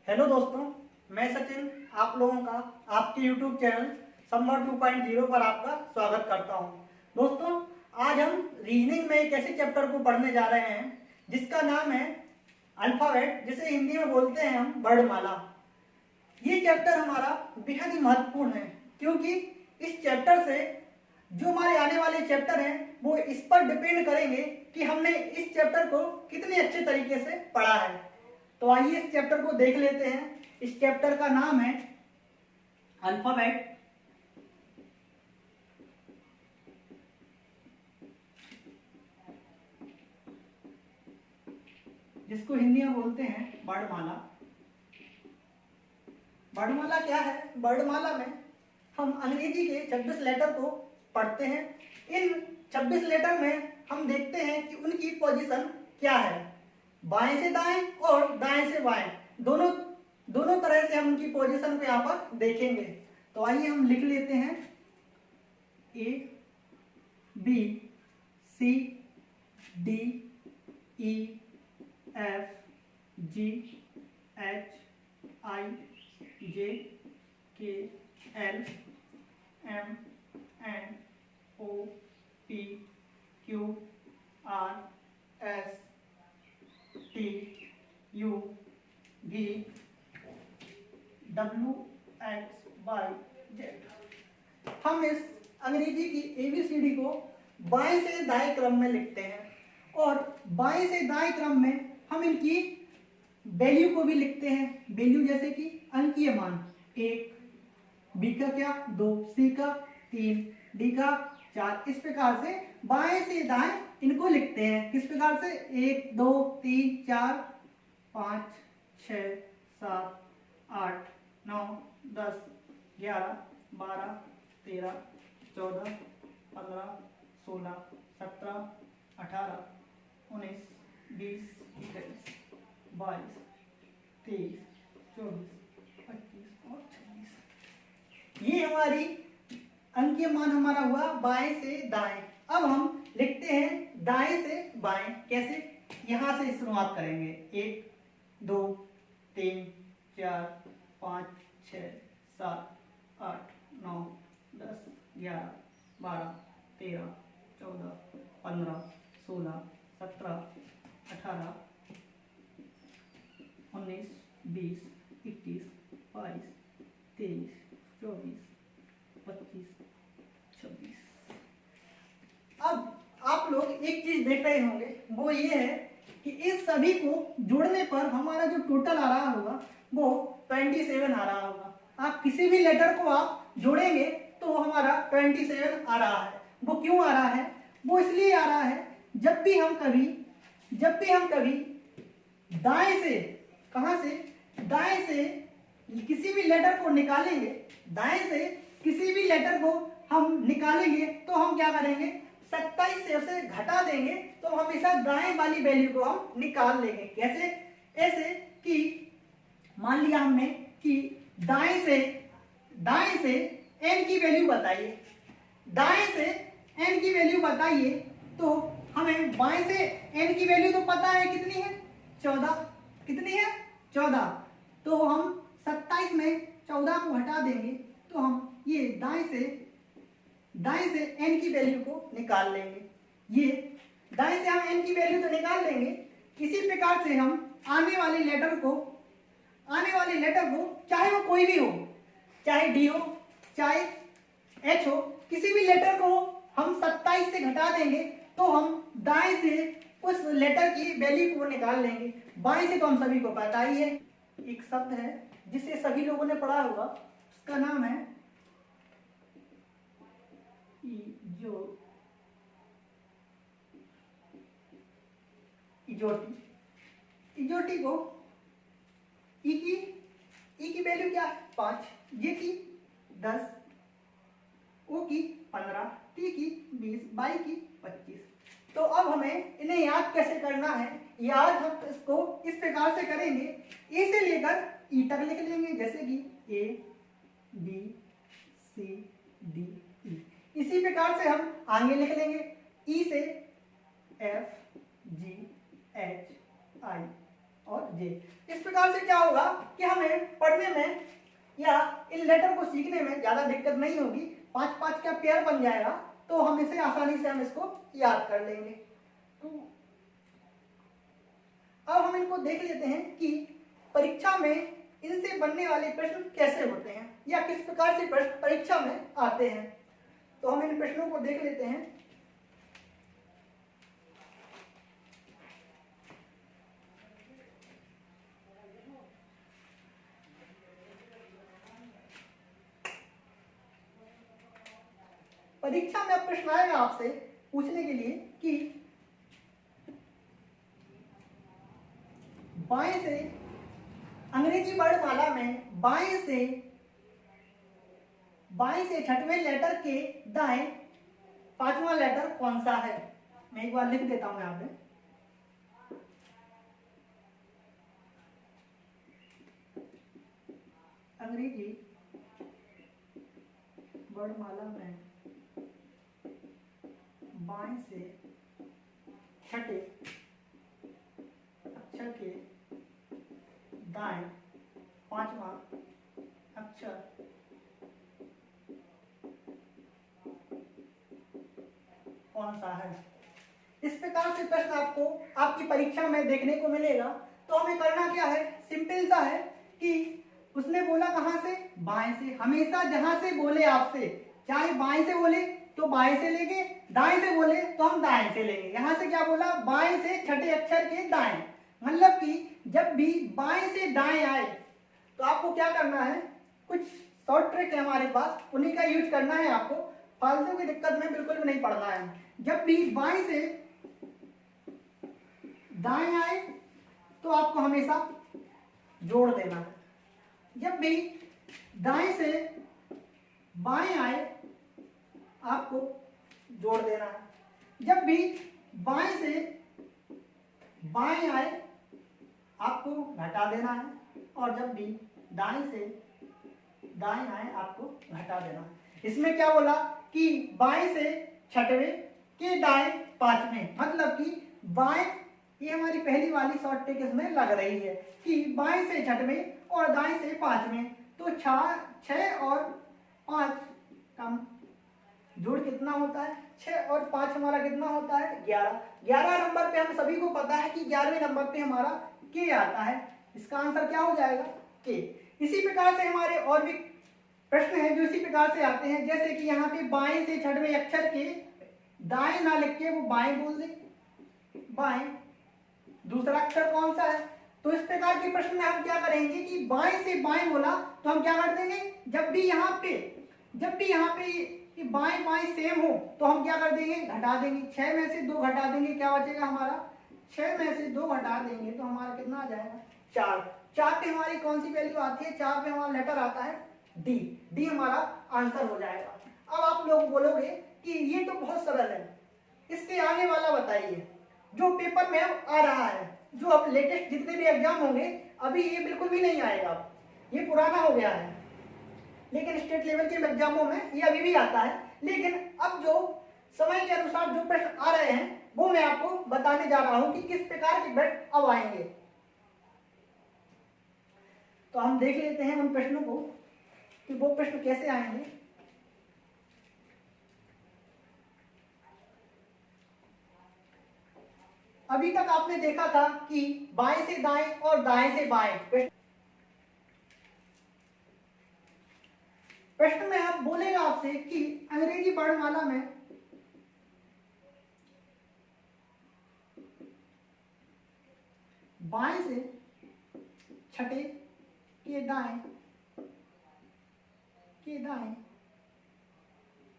Hello दोस्तों, मैं सचिन आप लोगों का आपके YouTube चैनल समर 2.0 पर आपका स्वागत करता हूं। दोस्तों, आज हम रीजनिंग में एक ऐसे चैप्टर को पढ़ने जा रहे हैं जिसका नाम है अल्फाबेट, जिसे हिंदी में बोलते हैं हम वर्णमाला। ये चैप्टर हमारा बेहद ही महत्वपूर्ण है क्योंकि इस चैप्टर से जो हमारे आने वाले चैप्टर हैं वो इस पर डिपेंड करेंगे कि हमने इस चैप्टर को कितने अच्छे तरीके से पढ़ा है। तो आइए इस चैप्टर को देख लेते हैं। इस चैप्टर का नाम है अल्फाबेट। जिसको हिंदी में बोलते हैं वर्णमाला। वर्णमाला क्या है? वर्णमाला में हम अंग्रेजी के 26 लेटर को पढ़ते हैं। इन 26 लेटर में हम देखते हैं कि उनकी पोजीशन क्या है, बाएं से दाएं और दाएं से बाएं, दोनों तरह से हम उनकी पोजीशन को यहाँ पर देखेंगे। तो आइए हम लिख लेते हैं A B C D E F G H I J K L M N O P Q R S T U V W X Y Z। हम इस अंग्रेजी की ABCD को बाएं से दाएं क्रम में लिखते हैं और बाएं से दाएं क्रम में हम इनकी वैल्यू को भी लिखते हैं। वैल्यू जैसे कि अंकीय मान 1, B का क्या 2, C का 3, D का 4। इस प्रकार से बाएं से दाएं इनको लिखते हैं। किस प्रकार से? 1 2 3 4 5 6 7 8 9 10 11 12 13 14 15 16 17 18 19 20 21 22 23 24 25 और 26। ये हमारी अंकीय मान हमारा हुआ बाएं से दाएं। अब हम लिखते हैं दाएं से बाएं। कैसे? यहां से शुरुआत करेंगे। 1 2 3 4 5 6 7 8 9 10 11 12 13 14 15 16 17 18 19 20 21 22 23 24 25 26। अब आप लोग एक चीज देख रहे होंगे, वो ये है कि इस सभी को जोड़ने पर हमारा जो टोटल आ रहा होगा वो 27 आ रहा होगा। आप किसी भी लेटर को आप जोड़ेंगे तो हमारा 27 आ रहा है। वो क्यों आ रहा है? वो इसलिए आ रहा है जब भी हम कभी दाएं से, कहां से? दाएं से किसी भी लेटर को निकालेंगे, दाएं से किसी भी लेटर को हम निकालेंगे तो हम क्या करेंगे? 27 से उसे घटा देंगे तो हमेशा दाएं वाली वैल्यू को हम निकाल लेंगे। कैसे? ऐसे कि मान लिया हमने कि दाएं से n की वैल्यू बताइए, दाएं से n की वैल्यू बताइए, तो हमें बाएं से n की वैल्यू तो पता है कितनी है? 14। कितनी है? 14। तो हम 27 में 14 को हटा देंगे तो हम ये दाएं से n की वैल्यू को निकाल लेंगे। ये दाएं से हम n की वैल्यू तो निकाल लेंगे। इसी प्रकार से हम आने वाले लेटर को चाहे वो कोई भी हो, चाहे D हो चाहे H हो, किसी भी लेटर को हम 27 से घटा देंगे तो हम दाएं से उस लेटर की वैल्यू को निकाल लेंगे। बाएं से तो हम सभी को पता ही है। एक शब्द है जिसे सभी लोगों ने पढ़ा होगा, उसका नाम है इजोटी को ई की वैल्यू क्या है? 5, जे की 10, ओ की 15, टी की 20, बाई की 25। तो अब हमें इन्हें याद कैसे करना है? याद हम इसको इस प्रकार से करेंगे, ए से लेकर ई तक लिख लेंगे, जैसे कि A B C D E. इसी प्रकार से हम आगे लिख लेंगे, ई से एफ जी एच आई और जे। इस प्रकार से क्या होगा कि हमें पढ़ने में या इन लेटर को सीखने में ज्यादा दिक्कत नहीं होगी। 5-5 का पेयर बन जाएगा तो हम इसे आसानी से हम इसको याद कर लेंगे। तो अब हम इनको देख लेते हैं कि परीक्षा में इनसे बनने वाले प्रश्न कैसे होते हैं या किस प्रकार से प्रश्न परीक्षा में आते हैं। तो हम इन प्रश्नों को देख लेते हैं। परीक्षा में प्रश्न आएगा आपसे पूछने के लिए कि बाएं से अंग्रेजी वर्णमाला में बाएं से छठवें लेटर के दाएं पांचवा लेटर कौन सा है। मैं एक बार लिख देता हूं यहां पे। अंग्रेजी वर्णमाला में बाएं से छठे अक्षर के दाएं पांचवा अक्षर कौन सा है। इस प्रकार से प्रश्न आपको आपकी परीक्षा में देखने को मिलेगा। तो हमें करना क्या है, सिंपल सा है कि उसने बोला कहां से, बाएं से। हमेशा जहां से बोले आपसे, चाहे बाएं से बोले तो बाएं से लेंगे, दाएं से बोले तो हम दाएं से लेंगे। यहां से क्या बोला, बाएं से छठे अक्षर के दाएं, मतलब कि जब भी बाएं से दाएं आए तो आपको क्या करना है, कुछ शॉर्ट ट्रिक है हमारे पास, उन्हीं का यूज करना है आपको। फालतू की दिक्कत में बिल्कुल भी नहीं पड़ना है। जब भी बाएं से दाएं आए तो आपको हमेशा जोड़ देना है। जब भी दाएं से बाएं आए आपको जोड़ देना है। जब भी बाएं से बाएं आए आपको घटा देना है, और जब भी दाएं से दाएं आए आपको घटा देना है। इसमें क्या बोला कि बाएं से छठवें के दाएं पांचवें, मतलब कि बाएं, ये हमारी पहली वाली शॉर्ट ट्रिक इसमें लग रही है कि बाएं से छठवें और दाएं से पांचवें, तो 6 और 5 का जोड़ कितना होता है, 6 और 5 हमारा कितना होता है, 11। 11 नंबर पे हम सभी को पता है कि 11वें नंबर पे हमारा के आता है। इसका आंसर क्या हो जाएगा, के। इसी प्रकार से हमारे और भी प्रश्न हैं जो इसी प्रकार से आते हैं, जैसे कि यहाँ पे बाएं से छठवें अक्षर के दाएं ना लिख के वो बाएं बोल दे, बाएं, दूसरा अक्षर कौन सा है। तो इस प्रकार के प्रश्न में हम क्या करेंगे कि बाएं से बाएं बोला तो हम क्या कर देंगे, जब भी यहाँ पे कि बाएं बाएं सेम हो तो हम क्या कर देंगे, घटा देंगे। 6 में से 2 घटा देंगे, क्या बचेगा हमारा, 6 में से 2 घटा देंगे तो हमारा कितना आ जाएगा, 4। 4 पे हमारी कौन सी वैल्यू आती है, 4 पे हमारा लेटर आता है डी। डी हमारा आंसर हो जाएगा। अब आप लोग बोलोगे कि ये तो बहुत सरल है, इसके आने वाला बताइए जो पेपर में आ रहा है, जो अब लेटेस्ट जितने भी एग्जाम होंगे, अभी ये बिल्कुल भी नहीं आएगा, ये पुराना हो गया है। लेकिन स्टेट लेवल के एग्जामों में ये अभी भी आता है। लेकिन अब जो समय के अनुसार जो प्रश्न आ रहे हैं वो मैं आपको बताने जा रहा हूं कि किस प्रकार के प्रश्न अब आएंगे। तो हम देख लेते हैं उन प्रश्नों को कि वो प्रश्न कैसे आएंगे। अभी तक आपने देखा था कि बाएं से दाएं और दाएं से बाएं। प्रश्न में आप बोलेगा आपसे कि अंग्रेजी वर्णमाला में बाएं से छठे के दाएं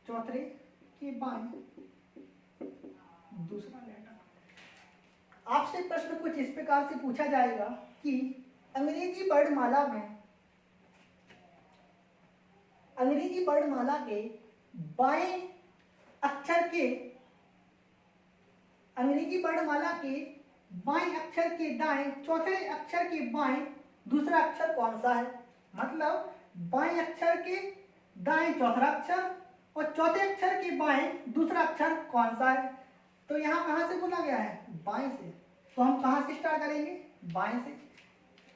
चौथे के बाएं दूसरा लेटर। आपसे प्रश्न कुछ इस प्रकार से पूछा जाएगा कि अंग्रेजी वर्णमाला के बाएं अक्षर के दाएं चौथे अक्षर के बाएं दूसरा अक्षर कौन सा है। मतलब बाएं अक्षर के दाएं चौथा अक्षर और चौथे अक्षर के बाएं दूसरा अक्षर कौन सा है। तो यहाँ कहां से बोला गया है, बाएं से। तो हम कहां से स्टार्ट करेंगे, बाएं से,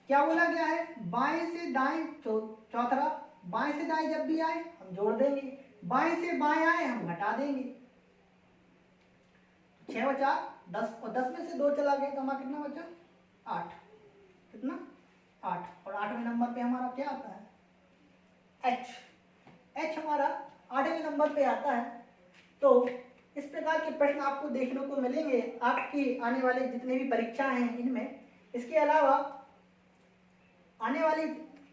क्या बोला गया है, बाएं से दाएं चौथरा, बाएं से दाएं जब भी आए हम जोड़ देंगे, बाएं से बाएं आए हम घटा देंगे। 6 बचा 10 और 10 में से 2 चला गया तो हमारा कितना बचा 8, कितना 8। और 8वें नंबर पे हमारा क्या आता है एच हमारा 8वें नंबर पे आता है। तो इस प्रकार के प्रश्न आपको देखने को मिलेंगे आपकी आने वाले जितने भी परीक्षाएं हैं इनमें। इसके अलावा आने वाली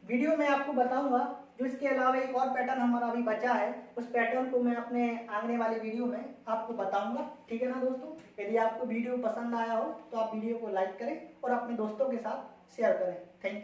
वीडियो में आपको बताऊंगा जो इसके अलावा एक और पैटर्न हमारा अभी बचा है, उस पैटर्न को मैं अपने आने वाले वीडियो में आपको बताऊंगा। ठीक है ना दोस्तों, यदि आपको वीडियो पसंद आया हो तो आप वीडियो को लाइक करें और अपने दोस्तों के साथ शेयर करें। Thank you.